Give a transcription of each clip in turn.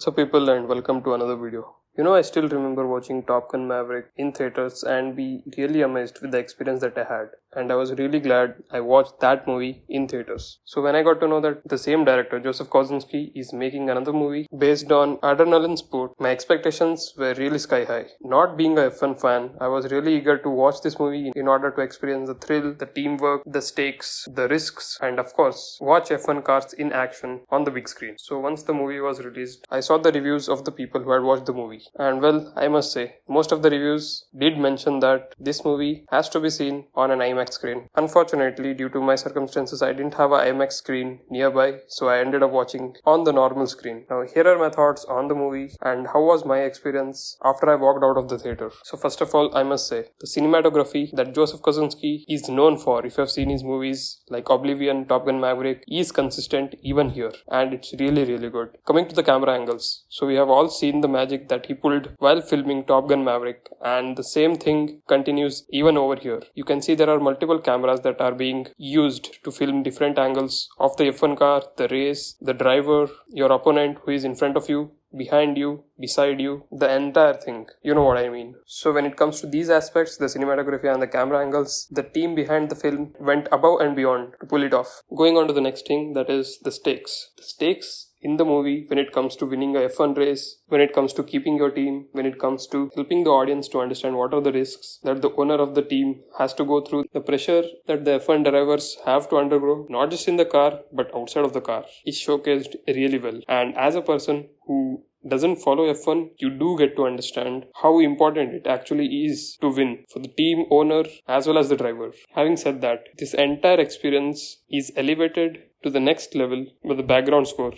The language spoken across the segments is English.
What's up people and welcome to another video. I still remember watching Top Gun Maverick in theaters and be really amazed with the experience that I had. And I was really glad I watched that movie in theaters. So when I got to know that the same director, Joseph Kosinski, is making another movie based on adrenaline sport, my expectations were really sky high. Not being a F1 fan, I was really eager to watch this movie in order to experience the thrill, the teamwork, the stakes, the risks, and of course, watch F1 cars in action on the big screen. So once the movie was released, I saw the reviews of the people who had watched the movie. And well, I must say, most of the reviews did mention that this movie has to be seen on an IMAX screen. Unfortunately, due to my circumstances, I didn't have an IMAX screen nearby, so I ended up watching on the normal screen. Now, here are my thoughts on the movie and how was my experience after I walked out of the theater. So first of all, I must say, the cinematography that Joseph Kosinski is known for, if you have seen his movies like Oblivion, Top Gun Maverick, is consistent even here, and it's really good. Coming to the camera angles, so we have all seen the magic that he pulled while filming Top Gun Maverick, and the same thing continues even over here. You can see there are multiple cameras that are being used to film different angles of the F1 car, the race, the driver, your opponent who is in front of you, behind you, beside you, the entire thing. You know what I mean. So when it comes to these aspects, the cinematography and the camera angles, the team behind the film went above and beyond to pull it off. Going on to the next thing, that is the stakes. The stakes in the movie, when it comes to winning a F1 race, when it comes to keeping your team, when it comes to helping the audience to understand what are the risks that the owner of the team has to go through, the pressure that the F1 drivers have to undergo, not just in the car, but outside of the car, is showcased really well. And as a person who doesn't follow F1, you do get to understand how important it actually is to win for the team owner as well as the driver. Having said that, this entire experience is elevated to the next level with the background score.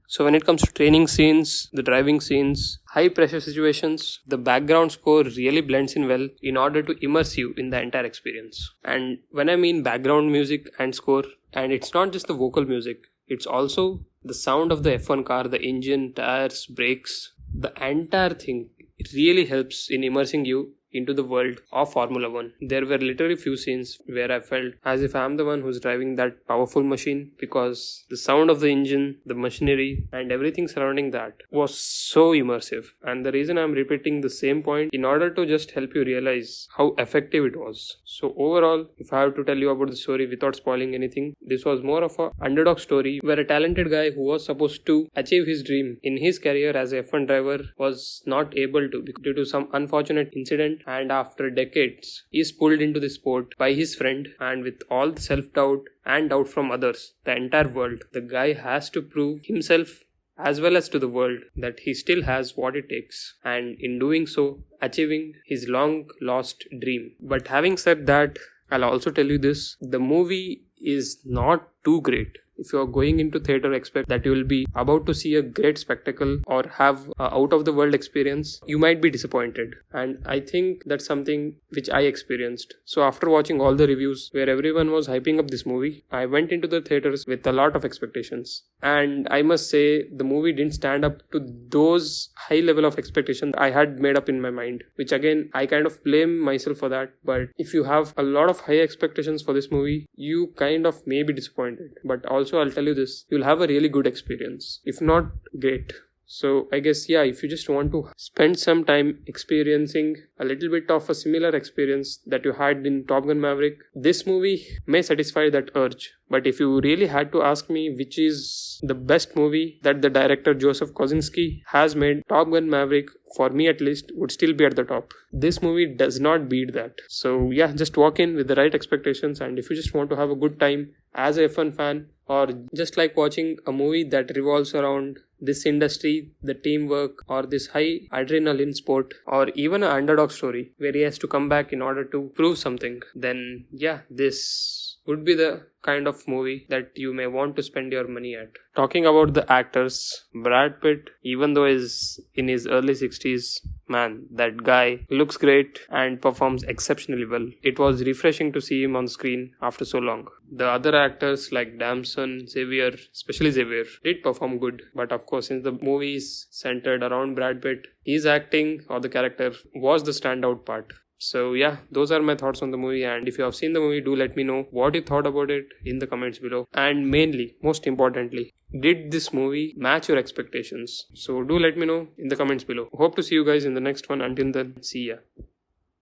So when it comes to training scenes, the driving scenes, high pressure situations, the background score really blends in well in order to immerse you in the entire experience. And when I mean background music and score, and it's not just the vocal music, it's also the sound of the F1 car, the engine, tires, brakes, the entire thing. It really helps in immersing you into the world of Formula 1. There were literally few scenes where I felt as if I'm the one who's driving that powerful machine, because the sound of the engine, the machinery, and everything surrounding that was so immersive. And the reason I'm repeating the same point in order to just help you realize how effective it was. So overall, if I have to tell you about the story without spoiling anything, this was more of a underdog story where a talented guy who was supposed to achieve his dream in his career as a F1 driver was not able to due to some unfortunate incident, and after decades is pulled into the sport by his friend, and with all the self-doubt and doubt from others, the entire world, the guy has to prove himself as well as to the world that he still has what it takes, and in doing so achieving his long lost dream. But having said that, I'll also tell you this, the movie is not too great. If you are going into theater, expect that you will be about to see a great spectacle or have an out of the world experience, you might be disappointed. And I think that's something which I experienced. So after watching all the reviews where everyone was hyping up this movie, I went into the theaters with a lot of expectations. And I must say the movie didn't stand up to those high level of expectations I had made up in my mind, which again, I kind of blame myself for that. But if you have a lot of high expectations for this movie, you kind of may be disappointed. But also I'll tell you this, you'll have a really good experience, if not great. So I guess, if you just want to spend some time experiencing a little bit of a similar experience that you had in Top Gun Maverick, this movie may satisfy that urge. But if you really had to ask me which is the best movie that the director Joseph Kosinski has made, Top Gun Maverick, for me at least, would still be at the top. This movie does not beat that. So just walk in with the right expectations, and if you just want to have a good time as a F1 fan, or just like watching a movie that revolves around this industry, the teamwork, or this high adrenaline sport, or even an underdog story where he has to come back in order to prove something, then this would be the kind of movie that you may want to spend your money at. Talking about the actors, Brad Pitt, even though is in his early 60s, man, that guy looks great and performs exceptionally well. It was refreshing to see him on screen after so long. The other actors like Damson, Xavier, especially Xavier, did perform good. But of course, since the movie is centered around Brad Pitt, his acting or the character was the standout part. So those are my thoughts on the movie, and if you have seen the movie, do let me know what you thought about it in the comments below. And mainly, most importantly, Did this movie match your expectations? So do let me know in the comments below. Hope to see you guys in the next one. Until then, see ya.